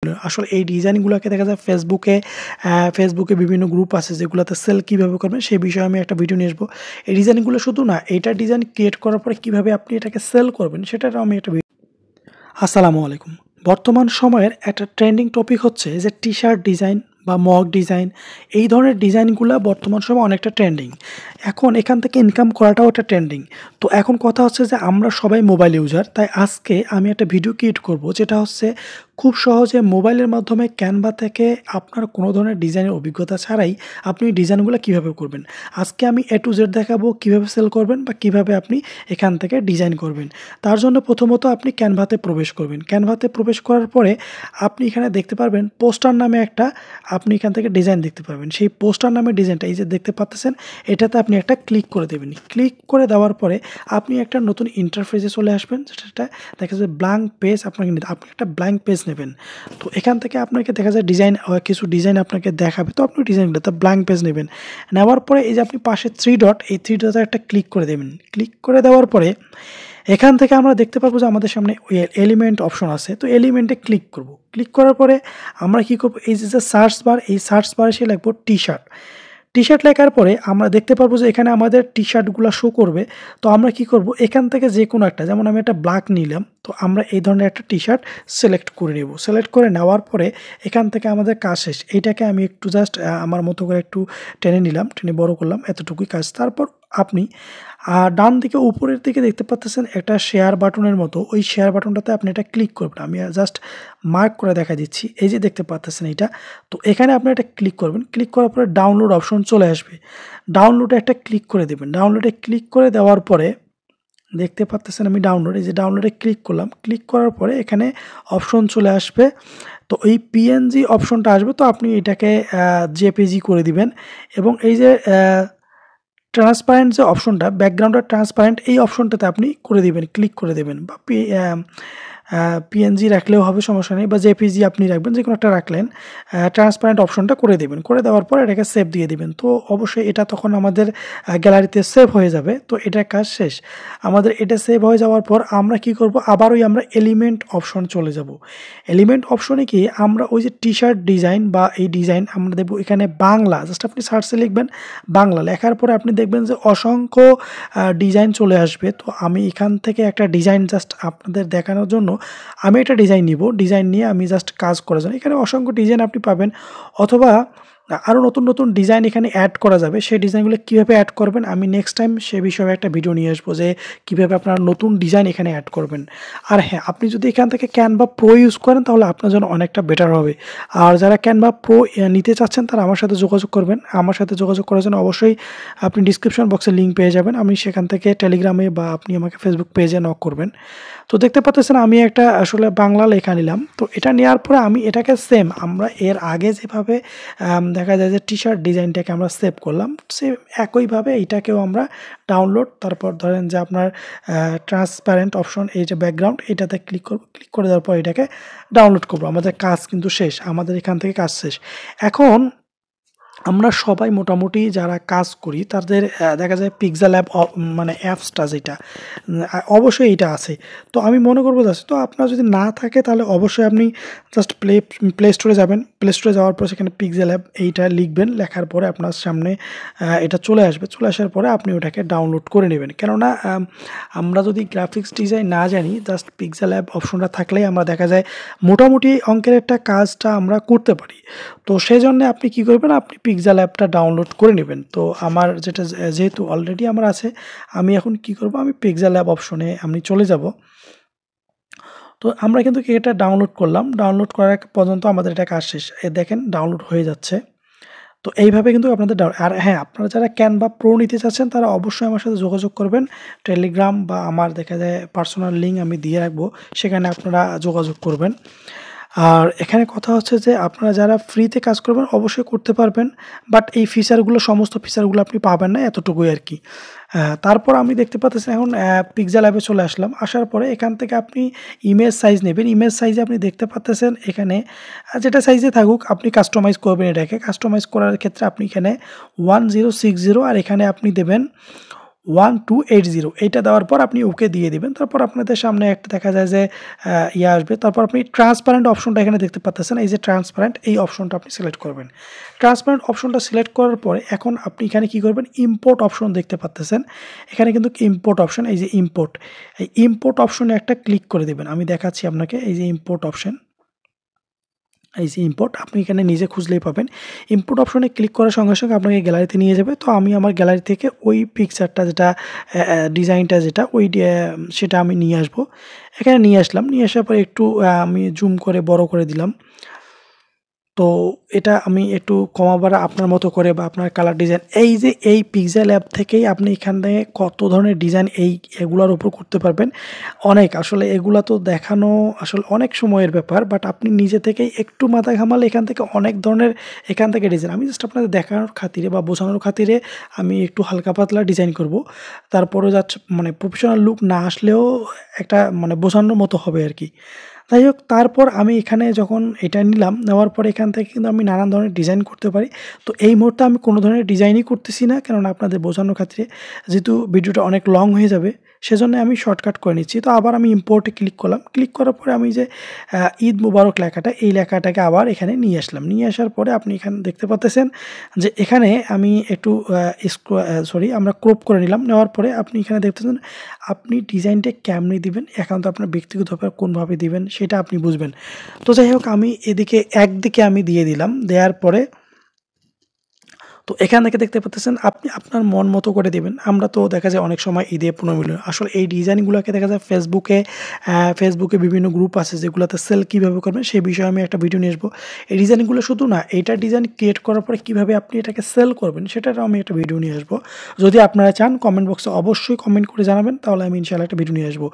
Video. আসলে এই ডিজাইনগুলোকে দেখা যায় ফেসবুকে বিভিন্ন গ্রুপ আছে যেগুলোতে সেল কীভাবে করবেন সেই বিষয়ে আমি একটা ভিডিও নিয়ে আসবো। এই ডিজাইনগুলো শুধু না, এইটা ডিজাইন ক্রিয়েট করার পরে কীভাবে আপনি এটাকে সেল করবেন সেটারও আমি একটা আসসালামু আলাইকুম। বর্তমান সময়ের একটা ট্রেন্ডিং টপিক হচ্ছে যে টি-শার্ট ডিজাইন বা মগ ডিজাইন, এই ধরনের ডিজাইনগুলা বর্তমান সময়ে অনেকটা ট্রেন্ডিং। এখন এখান থেকে ইনকাম করাটাও একটা ট্রেন্ডিং। তো এখন কথা হচ্ছে যে আমরা সবাই মোবাইল ইউজার, তাই আজকে আমি একটা ভিডিও ক্রিয়েট করব যেটা হচ্ছে খুব সহজে মোবাইলের মাধ্যমে ক্যানভা থেকে আপনার কোনো ধরনের ডিজাইনের অভিজ্ঞতা ছাড়াই আপনি ডিজাইনগুলো কীভাবে করবেন। আজকে আমি A to Z দেখাবো কীভাবে সেল করবেন বা কীভাবে আপনি এখান থেকে ডিজাইন করবেন। তার জন্য প্রথমত আপনি ক্যানভাতে প্রবেশ করবেন। ক্যানভাতে প্রবেশ করার পরে আপনি এখানে দেখতে পারবেন পোস্টার নামে একটা, আপনি এখান থেকে ডিজাইন দেখতে পারবেন। সেই পোস্টার নামে ডিজাইনটা এই যে দেখতে পাচ্ছেন, এটাতে আপনি একটা ক্লিক করে দেবেন। ক্লিক করে দেওয়ার পরে আপনি একটা নতুন ইন্টারফেসে চলে আসবেন, যেটা দেখা যায় ব্ল্যাঙ্ক পেজ আপনাকে নিতে, আপনি একটা ব্ল্যাঙ্ক পেজ নেবেন। তো এখান থেকে আপনাকে দেখা যায় কিছু ডিজাইন আপনাকে দেখাবে, তো আপনি ডিজাইনগুলো তো ব্ল্যাঙ্ক পেজ নেবেন। নেওয়ার পরে এই যে আপনি পাশে থ্রি ডট, এই থ্রি ডটে একটা ক্লিক করে দেবেন। ক্লিক করে দেওয়ার পরে এখান থেকে আমরা দেখতে পারবো যে আমাদের সামনে ওই এলিমেন্ট অপশন আছে, তো এলিমেন্টে ক্লিক করব। ক্লিক করার পরে আমরা কী করবো, এই যে সার্চ বার, এই সার্চ বারে সে লিখবো টি-শার্ট। টি-শার্ট লেখার পরে আমরা দেখতে পারবো যে এখানে আমাদের টি-শার্টগুলো শো করবে। তো আমরা কি করব, এখান থেকে যে কোনো একটা, যেমন আমি একটা ব্ল্যাক নিলাম, তো আমরা এই ধরনের একটা টি-শার্ট সিলেক্ট করে নেব। সিলেক্ট করে নেওয়ার পরে এখান থেকে আমাদের কাজ শেষ। এইটাকে আমি একটু জাস্ট আমার মতো করে একটু টেনে নিলাম, টেনে বড় করলাম, এতটুকুই কাজ। তারপর আপনি ডান দিকে উপরের দিকে দেখতে পাচ্ছেন একটা শেয়ার বাটনের মতো, ওই শেয়ার বাটনটাতে আপনি এটা ক্লিক করবেন। আমি জাস্ট মার্ক করে দেখা দিচ্ছি, এই যে দেখতে পাচ্ছেন এইটা। তো এখানে আপনি এটা ক্লিক করবেন। ক্লিক করার পরে ডাউনলোড অপশন চলে আসবে, ডাউনলোডে একটা ক্লিক করে দেবেন। ডাউনলোডে ক্লিক করে দেওয়ার পরে দেখতে পাচ্ছেন আমি এই যে ডাউনলোডে ক্লিক করলাম। ক্লিক করার পরে এখানে অপশন চলে আসবে, তো এই পিএনজি অপশনটা আসবে, তো আপনি এটাকে জেপিজি করে দিবেন। এবং এই যে ট্রান্সপারেন্ট যে অপশনটা, ব্যাকগ্রাউন্ডটা ট্রান্সপারেন্ট, এই অপশনটাতে আপনি করে দিবেন, ক্লিক করে দেবেন। বা পিএনজি রাখলেও হবে, সমস্যা নেই, বা জেপিজি আপনি রাখবেন, যে কোনো একটা রাখলেন। ট্রান্সপারেন্ট অপশনটা করে দেবেন। করে দেওয়ার পর এটাকে সেভ দিয়ে দিবেন। তো অবশ্যই এটা তখন আমাদের গ্যালারিতে সেভ হয়ে যাবে। তো এটার কাজ শেষ। আমাদের এটা সেভ হয়ে যাওয়ার পর আমরা কি করব, আবারই আমরা এলিমেন্ট অপশন চলে যাব। এলিমেন্ট অপশনে কি আমরা ওই যে টি-শার্ট ডিজাইন বা এই ডিজাইন আমরা দেবো এখানে বাংলা, জাস্ট আপনি সার্চে লিখবেন বাংলা, লেখার পরে আপনি দেখবেন যে অসংখ্য ডিজাইন চলে আসবে। তো আমি এখান থেকে একটা ডিজাইন জাস্ট আপনাদের দেখানোর জন্য আমি একটা ডিজাইন নিব। ডিজাইন নিয়ে আমি জাস্ট কাজ করে যাই। এখানে অসংখ্য ডিজাইন আপনি পাবেন, অথবা আরও নতুন নতুন ডিজাইন এখানে অ্যাড করা যাবে। সেই ডিজাইনগুলো কীভাবে অ্যাড করবেন আমি নেক্সট টাইম সে বিষয়ে একটা ভিডিও নিয়ে আসবো, যে কীভাবে আপনারা নতুন ডিজাইন এখানে অ্যাড করবেন। আর হ্যাঁ, আপনি যদি এখান থেকে ক্যানভা প্রো ইউজ করেন তাহলে আপনার জন্য অনেকটা বেটার হবে। আর যারা ক্যানভা প্রো নিতে চাচ্ছেন তারা আমার সাথে যোগাযোগ করবেন। আমার সাথে যোগাযোগ করার জন্য অবশ্যই আপনি ডিসক্রিপশন বক্সে লিঙ্ক পেয়ে যাবেন। আমি সেখান থেকে টেলিগ্রামে বা আপনি আমাকে ফেসবুক পেজে নক করবেন। তো দেখতে পাচ্ছেন আমি একটা আসলে বাংলা লেখা নিলাম। তো এটা নেওয়ার পরে আমি এটাকে সেম আমরা এর আগে যেভাবে দেখা যায় যে টি-শার্ট ডিজাইনটাকে আমরা সেভ করলাম, সেম একইভাবে এইটাকেও আমরা ডাউনলোড, তারপর ধরেন যে আপনার ট্রান্সপারেন্ট অপশন, এই যে ব্যাকগ্রাউন্ড, এটাতে ক্লিক করব। ক্লিক করে দেওয়ার পর এটাকে ডাউনলোড করব। আমাদের কাজ কিন্তু শেষ, আমাদের এখান থেকে কাজ শেষ। এখন আমরা সবাই মোটামুটি যারা কাজ করি তাদের দেখা যায় পিক্সেল অ্যাপ, মানে অ্যাপসটা যেটা অবশ্যই এটা আছে। তো আমি মনে করবো জাস্ট, তো আপনার যদি না থাকে তাহলে অবশ্যই আপনি জাস্ট প্লে স্টোরে যাবেন। প্লে স্টোরে যাওয়ার পর সেখানে পিক্সেল অ্যাপ এইটা লিখবেন, লেখার পরে আপনার সামনে এটা চলে আসবে। চলে আসার পরে আপনি ওটাকে ডাউনলোড করে নেবেন। কেননা আমরা যদি গ্রাফিক্স ডিজাইন না জানি, জাস্ট পিক্সেল অ্যাপ অপশনটা থাকলেই আমরা দেখা যায় মোটামুটি অঙ্কের একটা কাজটা আমরা করতে পারি। তো সেই জন্যে আপনি কী করবেন, আপনি পিক্সেল অ্যাপটা ডাউনলোড করে নেবেন। তো আমার যেহেতু অলরেডি আমার আছে, আমি এখন কি করব, আমি পিক্সেল অ্যাপ অপশনে আমি চলে যাব। তো আমরা কিন্তু এটা ডাউনলোড করলাম। ডাউনলোড করার পর্যন্ত আমাদের এটা কাজ শেষ। দেখেন ডাউনলোড হয়ে যাচ্ছে। তো এইভাবে কিন্তু আপনাদের আর হ্যাঁ, আপনারা যারা ক্যানভা প্রো নিতে চাচ্ছেন তারা অবশ্যই আমার সাথে যোগাযোগ করবেন। টেলিগ্রাম বা আমার দেখা যায় পার্সোনাল লিঙ্ক আমি দিয়ে রাখবো, সেখানে আপনারা যোগাযোগ করবেন। আর এখানে কথা হচ্ছে যে আপনারা যারা ফ্রিতে কাজ করবেন অবশ্যই করতে পারবেন, বাট এই সমস্ত ফিচারগুলো আপনি পাবেন না, এতটুকুই আর কি। তারপর আমি দেখতে পাচ্ছি এখন পিক্সেল অ্যাপে চলে আসলাম। আসার পরে এখান থেকে আপনি ইমেজ সাইজ নেবেন। ইমেজ সাইজে আপনি দেখতে পাচ্ছেন এখানে যেটা সাইজে থাকুক আপনি কাস্টমাইজ করবেন। এটাকে কাস্টমাইজ করার ক্ষেত্রে আপনি এখানে 1060 আর এখানে আপনি দেবেন 1280 এইটা দেওয়ার পর আপনি ওকে দিয়ে দিবেন। তারপর আপনাদের সামনে একটা দেখা যায় যে আসবে। তারপর আপনি ট্রান্সপারেন্ট অপশনটা এখানে দেখতে পাচ্ছেন, এই যে ট্রান্সপারেন্ট এই অপশনটা আপনি সিলেক্ট করবেন। ট্রান্সপারেন্ট অপশনটা সিলেক্ট করার পরে এখন আপনি এখানে কি করবেন, ইম্পোর্ট অপশন দেখতে পাচ্ছেন। এখানে কিন্তু ইম্পোর্ট অপশন, এই যে ইম্পোর্ট, এই ইম্পোর্ট অপশনে একটা ক্লিক করে দিবেন। আমি দেখাচ্ছি আপনাকে, এই যে ইম্পোর্ট অপশন, এই যে ইম্পোর্ট আপনি এখানে নিজে খুঁজলেই পাবেন। ইম্পোর্ট অপশনে ক্লিক করার সঙ্গে সঙ্গে আপনাকে গ্যালারিতে নিয়ে যাবে। তো আমি আমার গ্যালারি থেকে ওই পিকচারটা যেটা ডিজাইনটা যেটা সেটা আমি নিয়ে আসবো। এখানে নিয়ে আসলাম, নিয়ে আসার পরে একটু আমি জুম করে বড় করে দিলাম। তো এটা আমি একটু কমাবার আপনার মতো করে বা আপনার কালার ডিজাইন, এই যে এই পিক্সেল অ্যাপ থেকেই আপনি এখান থেকে কত ধরনের ডিজাইন এগুলার উপর করতে পারবেন। অনেক আসলে এগুলা তো দেখানো আসলে অনেক সময়ের ব্যাপার, বাট আপনি নিজে থেকেই একটু মাথা ঘামালে এখান থেকে অনেক ধরনের এখান থেকে ডিজাইন, আমি জাস্ট আপনাদের দেখানোর খাতিরে বা বোঝানোর খাতিরে আমি একটু হালকা পাতলা ডিজাইন করব। তারপরে যাচ্ছে মানে প্রফেশনাল লুক না আসলেও একটা মানে বোঝানোর মতো হবে আর কি। যাই হোক, তারপর আমি এখানে যখন এটা নিলাম, নেওয়ার পরে এখান থেকে কিন্তু আমি নানান ধরনের ডিজাইন করতে পারি। তো এই মুহূর্তে আমি কোনো ধরনের ডিজাইনই করতেছি না, কেননা আপনাদের বোঝানোর খাতিরে, যেহেতু ভিডিওটা অনেক লং হয়ে যাবে সেজন্য আমি শর্টকাট করে নিচ্ছি। তো আবার আমি ইম্পোর্টে ক্লিক করলাম, ক্লিক করার পরে আমি যে ঈদ মুবারক লেখাটা, এই লেখাটাকে আবার এখানে নিয়ে আসলাম। নিয়ে আসার পরে আপনি এখানে দেখতে পাচ্ছেন যে এখানে আমি একটু আমরা ক্রপ করে নিলাম। নেওয়ার পরে আপনি এখানে দেখতেছেন আপনি ডিজাইনটা কেমনি দিবেন, একান্ত আপনার ব্যক্তিগতভাবে কোনভাবে দিবেন সেটা আপনি বুঝবেন। তো যাই হোক, আমি এদিকে একদিকে আমি দিয়ে দিলাম। দেওয়ার পরে তো এখান থেকে দেখতে পাচ্ছেন আপনি আপনার মন মতো করে দেবেন। আমরা তো দেখা যায় অনেক সময় ঈদে পুনর্মিলন, আসলে এই ডিজাইনগুলোকে দেখা যায় ফেসবুকে বিভিন্ন গ্রুপ আছে যেগুলোতে সেল কীভাবে করবেন সেই বিষয়ে আমি একটা ভিডিও নিয়ে আসবো। এই ডিজাইনগুলো শুধু না, এইটা ডিজাইন ক্রিয়েট করার পরে কীভাবে আপনি এটাকে সেল করবেন সেটারও আমি একটা ভিডিও নিয়ে আসবো। যদি আপনারা চান কমেন্ট বক্সে অবশ্যই কমেন্ট করে জানাবেন, তাহলে আমি ইনশাআল্লাহ একটা ভিডিও নিয়ে আসবো।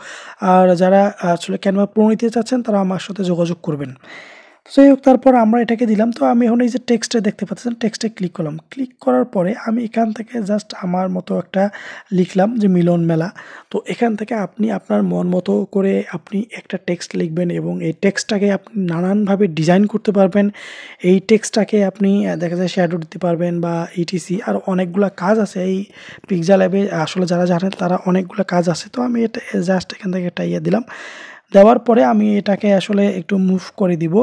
আর যারা আসলে ক্যানভা প্রো নিতে চাচ্ছেন তারা আমার সাথে যোগাযোগ করবেন। যাই হোক, তারপর আমরা এটাকে দিলাম। তো আমি এখন এই যে টেক্সটে দেখতে পাচ্ছেন, টেক্সটে ক্লিক করলাম। ক্লিক করার পরে আমি এখান থেকে জাস্ট আমার মতো একটা লিখলাম যে মিলন মেলা। তো এখান থেকে আপনি আপনার মন মতো করে আপনি একটা টেক্সট লিখবেন এবং এই টেক্সটটাকে আপনি নানানভাবে ডিজাইন করতে পারবেন। এই টেক্সটটাকে আপনি দেখা যায় শ্যাডো দিতে পারবেন বা ইটিসি আর অনেকগুলা কাজ আছে এই পিক্সেল অ্যাপে, আসলে যারা জানেন তারা অনেকগুলো কাজ আছে। তো আমি এটা জাস্ট এখান থেকে একটা দিলাম। দেওয়ার পরে আমি এটাকে আসলে একটু মুভ করে দিব।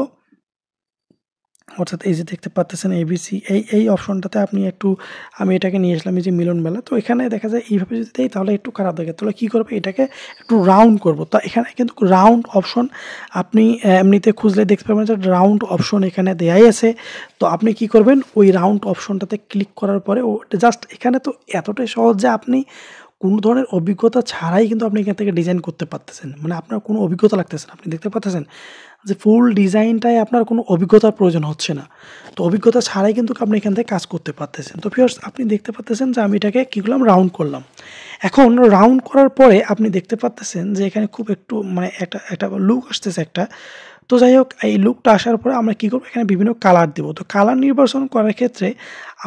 অর্থাৎ এই যে দেখতে পাচ্ছেন এবিসি, এই অপশনটাতে আপনি একটু, আমি এটাকে নিয়ে আসলাম এই যে মিলন মেলা। তো এখানে দেখা যায় এইভাবে যদি দেই তাহলে একটু খারাপ দেখে, তাহলে কী করবে, এটাকে একটু রাউন্ড করব। তো এখানে কিন্তু রাউন্ড অপশন আপনি এমনিতে খুঁজলে দেখতে পাবেন যে রাউন্ড অপশন এখানে দেয়াই আছে। তো আপনি কি করবেন, ওই রাউন্ড অপশনটাতে ক্লিক করার পরে ও জাস্ট এখানে তো এতটাই সহজ যে আপনি কোনো ধরনের অভিজ্ঞতা ছাড়াই কিন্তু আপনি এখান থেকে ডিজাইন করতে পারতেছেন। মানে আপনার কোনো অভিজ্ঞতা লাগতেছে না। আপনি দেখতে পাচ্ছেন যে ফুল ডিজাইনটায় আপনার কোনো অভিজ্ঞতার প্রয়োজন হচ্ছে না। তো অভিজ্ঞতা ছাড়াই কিন্তু আপনি এখান থেকে কাজ করতে পারতেছেন। তো ভিউয়ার্স, আপনি দেখতে পাচ্তেছেন যে আমি এটাকে কী করলাম, রাউন্ড করলাম। এখন রাউন্ড করার পরে আপনি দেখতে পাচ্তেছেন যে এখানে খুব একটু মানে একটা লুক আসতেছে একটা। তো যাই হোক, এই লুকটা আসার পরে আমরা কী করবো, এখানে বিভিন্ন কালার দেবো। তো কালার নির্বাচন করার ক্ষেত্রে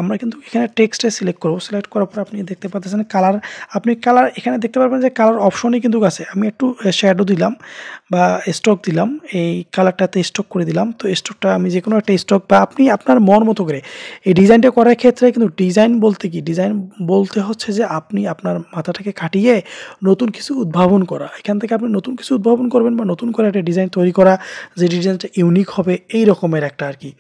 আমরা কিন্তু এখানে টেক্সটে সিলেক্ট করবো। সিলেক্ট করার পর আপনি দেখতে পাচ্ছেন কালার এখানে দেখতে পারবেন যে কালার অপশনই কিন্তু আছে। আমি একটু শ্যাডো দিলাম বা স্ট্রোক দিলাম, এই কালারটাতে স্ট্রোক করে দিলাম। তো স্ট্রোকটা আমি যে কোনো একটা স্ট্রোক বা আপনি আপনার মন মতো করে এই ডিজাইনটা করার ক্ষেত্রে কিন্তু ডিজাইন বলতে কি, ডিজাইন বলতে হচ্ছে যে আপনি আপনার মাথাটাকে খাটিয়ে নতুন কিছু উদ্ভাবন করা। এখান থেকে আপনি নতুন কিছু উদ্ভাবন করবেন বা নতুন করে একটা ডিজাইন তৈরি করা, যে ডিজাইনটা ইউনিক হবে এই রকমের একটা আর কি।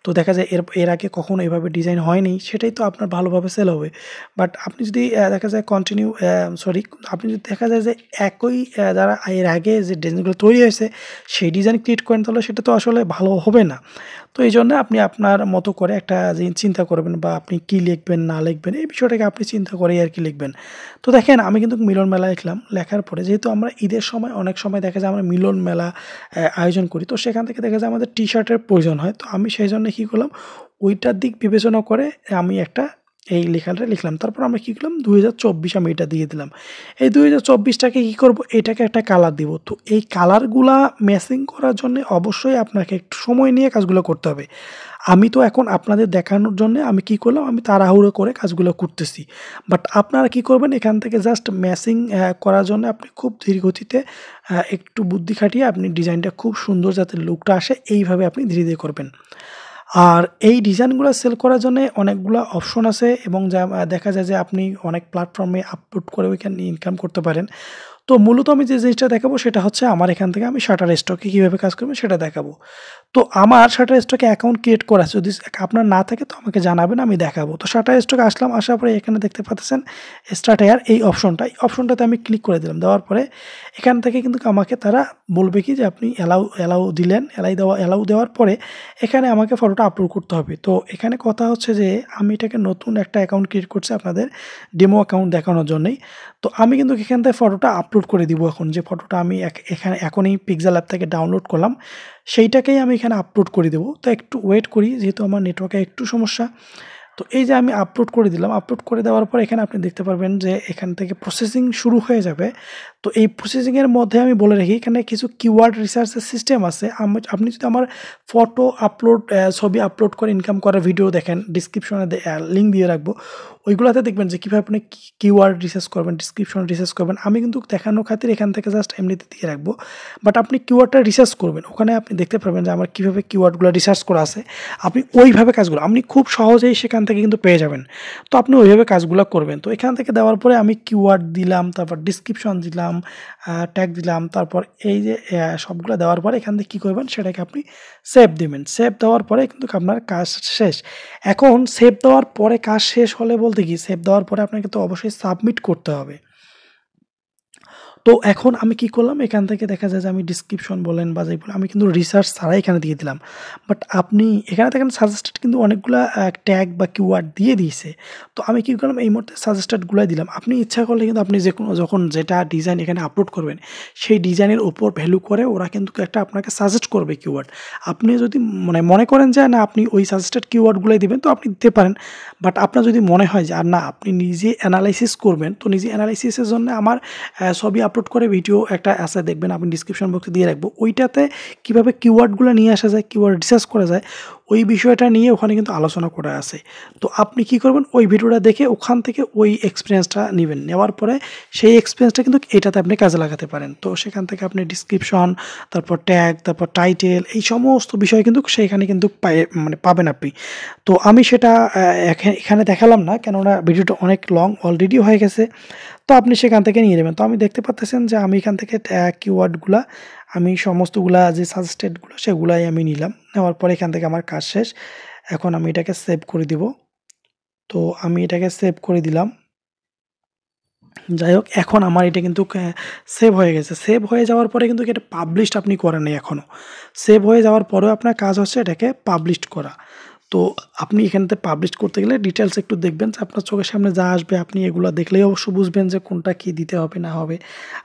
তো দেখা যায় এর আগে কখনো এভাবে ডিজাইন হয়নি, সেটাই তো আপনার ভালোভাবে সেল হবে। বাট আপনি যদি দেখা যায় আপনি যদি দেখা যায় যে একই যারা এর আগে যে ডিজাইনগুলো তৈরি হয়েছে সেই ডিজাইন ক্রিয়েট করেন, তাহলে সেটা তো আসলে ভালো হবে না। তো এই জন্য আপনি আপনার মতো করে একটা চিন্তা করবেন বা আপনি কী লিখবেন না লিখবেন এই বিষয়টাকে আপনি চিন্তা করেই আর কি লিখবেন। তো দেখেন, আমি কিন্তু মিলন মেলা লিখলাম। লেখার পরে যেহেতু আমরা ঈদের সময় অনেক সময় দেখা যায় আমরা মিলন মেলা আয়োজন করি, তো সেখান থেকে দেখা যায় আমাদের টি শার্টের প্রয়োজন হয়। তো আমি সেই জন্য কী করলাম, ওইটার দিক বিবেচনা করে আমি একটা এই লেখাটা লিখলাম। তারপর আমরা কী করলাম, 2024 আমি এটা দিয়ে দিলাম। এই 2024টাকে কী করব, এটাকে একটা কালার দিব। তো এই কালারগুলা ম্যাচিং করার জন্য অবশ্যই আপনাকে একটু সময় নিয়ে কাজগুলো করতে হবে। আমি তো এখন আপনাদের দেখানোর জন্য আমি কী করলাম, আমি তাড়াহুড়ো করে কাজগুলো করতেছি। বাট আপনারা কী করবেন, এখান থেকে জাস্ট ম্যাচিং করার জন্য আপনি খুব ধীর গতিতে একটু বুদ্ধি খাটিয়ে আপনি ডিজাইনটা খুব সুন্দর যাতে লুকটা আসে এইভাবে আপনি ধীরে ধীরে করবেন। আর এই ডিজাইনগুলো সেল করার জন্য অনেকগুলো অপশন আছে এবং দেখা যায় যে আপনি অনেক প্ল্যাটফর্মে আপলোড করে ওইখানে ইনকাম করতে পারেন। তো মূলত আমি যে জিনিসটা দেখাবো সেটা হচ্ছে আমার এখান থেকে আমি Shutterstock-এ কীভাবে কাজ করবেন সেটা দেখাবো। তো আমার Shutterstock-এ অ্যাকাউন্ট ক্রিয়েট করা আছে, যদি আপনার না থাকে তো আমাকে জানাবেন, আমি দেখাবো। তো Shutterstock-এ আসলাম, আসার পরে এখানে দেখতে পাচ্ছেন স্টার্ট হেয়ার এই অপশনটাতে আমি ক্লিক করে দিলাম। দেওয়ার পরে এখান থেকে কিন্তু আমাকে তারা বলবে কি যে আপনি অ্যালাউ দিলেন, অ্যালাউ দেওয়ার পরে এখানে আমাকে ফটোটা আপলোড করতে হবে। তো এখানে কথা হচ্ছে যে আমি এটাকে নতুন একটা অ্যাকাউন্ট ক্রিয়েট করছি আপনাদের ডেমো অ্যাকাউন্ট দেখানোর জন্যই। তো আমি কিন্তু এখান থেকে ফটোটা আপলোড করে দিব এখন, যে ফটোটা আমি এখানে এখনই পিক্সেল অ্যাপ থেকে ডাউনলোড করলাম সেইটাকেই আমি এখানে আপলোড করে দেবো। তো একটু ওয়েট করি, যেহেতু আমার নেটওয়ার্কে একটু সমস্যা। তো এই যে আমি আপলোড করে দিলাম, আপলোড করে দেওয়ার পর এখানে আপনি দেখতে পারবেন যে এখান থেকে প্রসেসিং শুরু হয়ে যাবে। তো এই প্রসেসিংয়ের মধ্যে আমি বলে রাখি এখানে কিছু কিওয়ার্ড রিসার্চের সিস্টেম আছে। আপনি যদি আমার ফটো আপলোড ছবি আপলোড করে ইনকাম করার ভিডিও দেখেন, ডিসক্রিপশনে লিঙ্ক দিয়ে রাখবো, ওইগুলোতে দেখবেন যে কীভাবে আপনি কিওয়ার্ড রিসার্চ করবেন, ডিসক্রিপশন রিসার্চ করবেন। আমি কিন্তু দেখানোর খাতির এখান থেকে জাস্ট এমনিতে দিয়ে রাখবো, বাট আপনি কিওয়ার্ডটা রিসার্চ করবেন, ওখানে আপনি দেখতে পারবেন যে আমার কীভাবে কিওয়ার্ডগুলো রিসার্চ করা আছে। আপনি ওইভাবে কাজগুলো আপনি খুব সহজেই সেখান থেকে কিন্তু পেয়ে যাবেন। তো আপনি ওইভাবে কাজগুলো করবেন। তো এখান থেকে দেওয়ার পরে আমি কিওয়ার্ড দিলাম, তারপর ডিসক্রিপশন দিলাম, ট্যাগ দিলাম, তারপর এই যে সবগুলো দেওয়ার পরে এখান থেকে কী করবেন সেটাকে আপনি সেভ দিবেন। সেভ দেওয়ার পরে কিন্তু আপনার কাজ শেষ। এখন সেভ দেওয়ার পরে কাজ শেষ হলে বলতে কি, সেভ দেওয়ার পরে আপনাকে তো অবশ্যই সাবমিট করতে হবে। তো এখন আমি কি করলাম, এখান থেকে দেখা যায় যে আমি ডিসক্রিপশন বলেন বা যেগুলো আমি কিন্তু রিসার্চ ছাড়াই এখানে দিয়ে দিলাম। বাট আপনি এখানে দেখেন সাজেস্টেড কিন্তু অনেকগুলা ট্যাগ বা কিওয়ার্ড দিয়ে দিয়েছে। তো আমি কি করলাম, এই মুহূর্তে সাজেস্টেডগুলাই দিলাম। আপনি ইচ্ছা করলে কিন্তু আপনি যখন যেটা ডিজাইন এখানে আপলোড করবেন সেই ডিজাইনের উপর ভ্যালু করে ওরা কিন্তু একটা আপনাকে সাজেস্ট করবে কিওয়ার্ড। আপনি যদি মনে করেন যে না আপনি ওই সাজেস্টেড কিওয়ার্ডগুলাই দিবেন তো আপনি দিতে পারেন। বাট আপনার যদি মনে হয় যে আর না আপনি নিজে অ্যানালাইসিস করবেন, তো নিজে অ্যানালাইসিসের জন্য আমার ছবি আপলোড করে ভিডিও একটা আছে, দেখবেন আপনি ডিসক্রিপশন বক্সে দিয়ে রাখবো। ওইটাতে কীভাবে কিওয়ার্ডগুলো নিয়ে আসা যায়, কিওয়ার্ড রিসার্চ করা যায়, ওই বিষয়টা নিয়ে ওখানে কিন্তু আলোচনা করা আছে। তো আপনি কি করবেন, ওই ভিডিওটা দেখে ওখান থেকে ওই এক্সপিরিয়েন্সটা নেবেন, নেওয়ার পরে সেই এক্সপিরিয়েন্সটা কিন্তু এটাতে আপনি কাজে লাগাতে পারেন। তো সেখান থেকে আপনি ডিসক্রিপশন, তারপর ট্যাগ, তারপর টাইটেল, এই সমস্ত বিষয় কিন্তু সেইখানে কিন্তু পাবেন আপনি। তো আমি সেটা এখানে দেখালাম না, কেননা ভিডিওটা অনেক লং অলরেডি হয়ে গেছে। তো আপনি সেখান থেকে নিয়ে নেবেন। তো আমি দেখতে পাচ্ছেন যে আমি এখান থেকে কিওয়ার্ডগুলা আমি সমস্তগুলা যে সাজেস্টেডগুলো সেগুলাই আমি নিলাম। নেওয়ার পরে এখান থেকে আমার কাজ শেষ। এখন আমি এটাকে সেভ করে দিব। তো আমি এটাকে সেভ করে দিলাম। যাই হোক, এখন আমার এটা কিন্তু সেভ হয়ে গেছে। সেভ হয়ে যাওয়ার পরে কিন্তু এটা পাবলিশড আপনি করেন নাই এখনও। সেভ হয়ে যাওয়ার পরেও আপনার কাজ হচ্ছে এটাকে পাবলিশড করা। তো আপনি এখানতে পাবলিশ করতে গেলে ডিটেলস একটু দেখবেন যে আপনার চোখের সামনে যা আসবে আপনি এগুলো দেখলেই অবশ্য বুঝবেন যে কোনটা কী দিতে হবে না হবে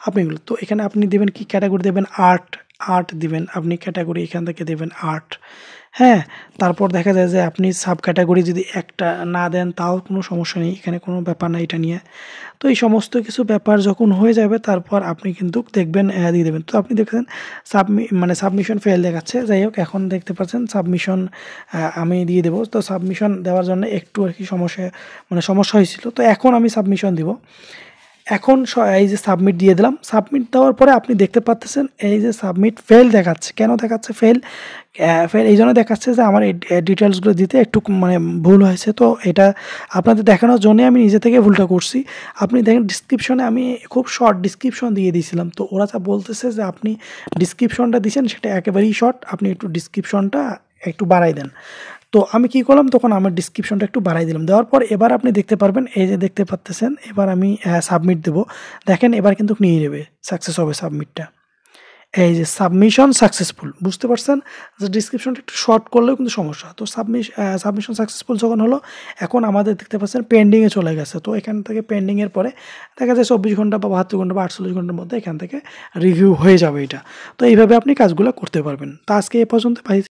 আপনি এগুলো। তো এখানে আপনি দেবেন কি ক্যাটাগরি দেবেন, আর্ট দিবেন আপনি, ক্যাটাগরি এখান থেকে দেবেন আর্ট। হ্যাঁ, তারপর দেখা যায় যে আপনি সাব ক্যাটাগরি যদি একটা না দেন তাও কোনো সমস্যা নেই, এখানে কোনো ব্যাপার না এটা নিয়ে। তো এই সমস্ত কিছু ব্যাপার যখন হয়ে যাবে তারপর আপনি কিন্তু দেখবেন দিয়ে দেবেন। তো আপনি দেখছেন সাবমিশন ফেল দেখাচ্ছে। যাই হোক, এখন দেখতে পাচ্ছেন সাবমিশন আমি দিয়ে দেবো। তো সাবমিশন দেওয়ার জন্য একটু আর কি সমস্যা হয়েছিল। তো এখন আমি সাবমিশন দিব। এখন এই যে সাবমিট দিয়ে দিলাম। সাবমিট দেওয়ার পরে আপনি দেখতে পাচ্ছেন এই যে সাবমিট ফেল দেখাচ্ছে। কেন দেখাচ্ছে ফেল এই জন্য দেখাচ্ছে যে আমার এই ডিটেলসগুলো দিতে একটু ভুল হয়েছে। তো এটা আপনাদের দেখানোর জন্যই আমি নিজে থেকে ভুলটা করছি। আপনি দেখেন ডিসক্রিপশনে আমি খুব শর্ট ডিসক্রিপশন দিয়ে দিয়েছিলাম। তো ওরা যা বলতেছে যে আপনি ডিসক্রিপশনটা দিয়েছেন সেটা একেবারেই শর্ট, আপনি একটু ডিসক্রিপশনটা একটু বাড়াই দেন। তো আমি কি করলাম, তখন আমার ডিসক্রিপশনটা একটু বাড়াই দিলাম। দেওয়ার পর এবার আপনি দেখতে পারবেন, এই যে দেখতে পাচ্ছেন, এবার আমি সাবমিট দেবো। দেখেন এবার কিন্তু নিয়ে নেবে, সাকসেস হবে সাবমিটটা। এই যে সাবমিশন সাকসেসফুল, বুঝতে পারছেন যে ডিসক্রিপশনটা একটু শর্ট করলেও কিন্তু সমস্যা। তো সাবমিশন সাকসেসফুল যখন হলো, এখন আমাদের দেখতে পাচ্ছেন পেন্ডিংয়ে চলে গেছে। তো এখান থেকে পেন্ডিংয়ের পরে দেখা যায় 24 ঘন্টা বা 72 ঘন্টা বা 48 ঘন্টার মধ্যে এখান থেকে রিভিউ হয়ে যাবে এটা। তো এইভাবে আপনি কাজগুলো করতে পারবেন। তো আজকে এ পর্যন্ত ভাই।